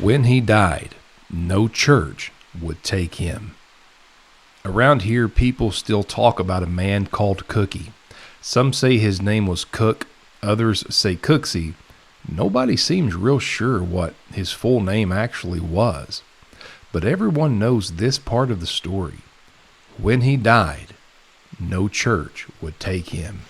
When he died, no church would take him. Around here, people still talk about a man called Cookey. Some say his name was Cook, others say Cookey. Nobody seems real sure what his full name actually was. But everyone knows this part of the story. When he died, no church would take him.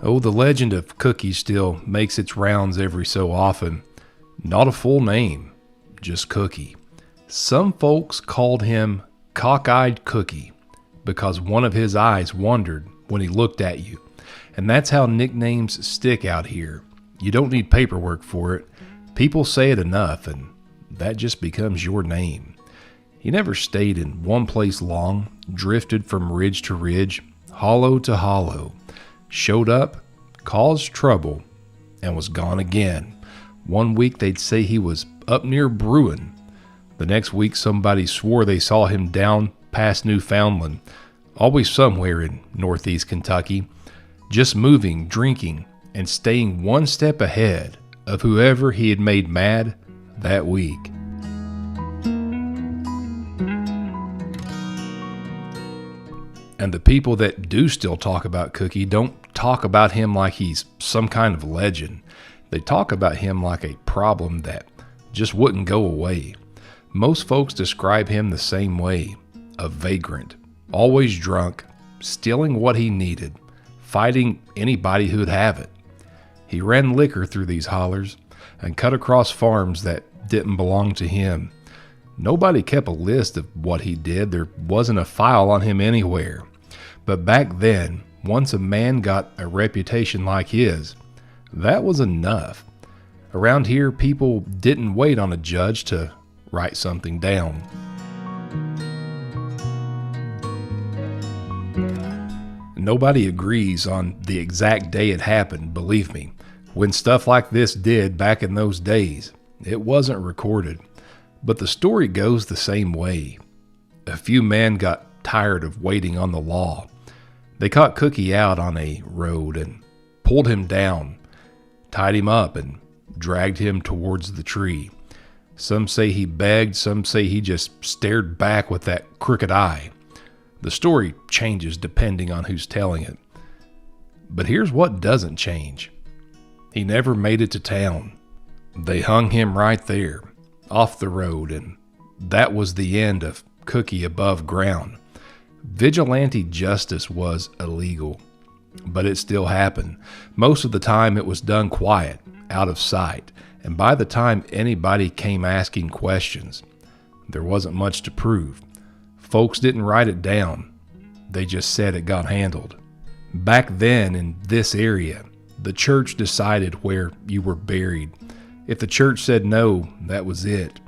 Oh, the legend of Cookey still makes its rounds every so often. Not a full name, just Cookey. Some folks called him Cockeyed Cookey because one of his eyes wandered when he looked at you. And that's how nicknames stick out here. You don't need paperwork for it. People say it enough, and that just becomes your name. He never stayed in one place long, drifted from ridge to ridge, hollow to hollow. Showed up, caused trouble, and was gone again. One week they'd say he was up near Bruin. The next week somebody swore they saw him down past Newfoundland, always somewhere in northeast Kentucky, just moving, drinking, and staying one step ahead of whoever he had made mad that week. And the people that do still talk about Cookey don't talk about him like he's some kind of legend. They talk about him like a problem that just wouldn't go away. Most folks describe him the same way, a vagrant, always drunk, stealing what he needed, fighting anybody who'd have it. He ran liquor through these hollers and cut across farms that didn't belong to him. Nobody kept a list of what he did. There wasn't a file on him anywhere. But back then, once a man got a reputation like his, that was enough. Around here, people didn't wait on a judge to write something down. Nobody agrees on the exact day it happened, believe me. When stuff like this did back in those days, it wasn't recorded. But the story goes the same way. A few men got tired of waiting on the law. They caught Cookey out on a road and pulled him down, tied him up, and dragged him towards the tree. Some say he begged, some say he just stared back with that crooked eye. The story changes depending on who's telling it. But here's what doesn't change. He never made it to town. They hung him right there, off the road, and that was the end of Cookey above ground. Vigilante justice was illegal, but it still happened. Most of the time it was done quiet, out of sight, and by the time anybody came asking questions, there wasn't much to prove. Folks didn't write it down. They just said it got handled. Back then in this area, the church decided where you were buried. If the church said no, that was it.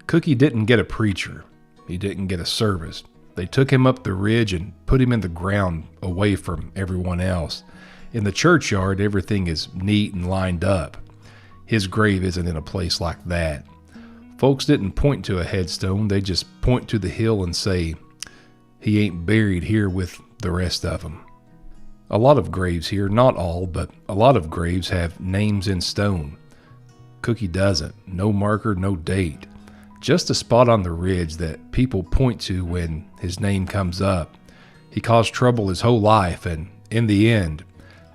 Cookey didn't get a preacher. He didn't get a service. They took him up the ridge and put him in the ground away from everyone else. In the churchyard, everything is neat and lined up. His grave isn't in a place like that. Folks didn't point to a headstone. They just point to the hill and say, he ain't buried here with the rest of them. A lot of graves here, not all, but a lot of graves have names in stone. Cookey doesn't. No marker, no date. Just a spot on the ridge that people point to when his name comes up. He caused trouble his whole life, and in the end,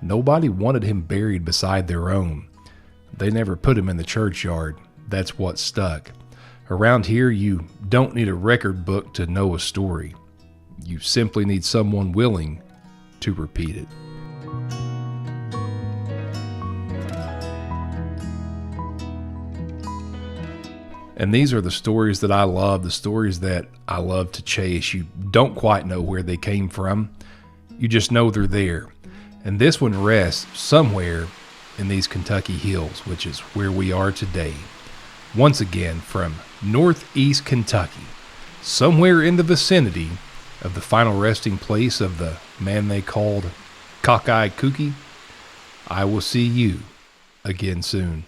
nobody wanted him buried beside their own. They never put him in the churchyard. That's what stuck. Around here, you don't need a record book to know a story. You simply need someone willing to repeat it. And these are the stories that I love, the stories that I love to chase. You don't quite know where they came from. You just know they're there. And this one rests somewhere in these Kentucky hills, which is where we are today. Once again, from northeast Kentucky, somewhere in the vicinity of the final resting place of the man they called Cockeyed Cookey, I will see you again soon.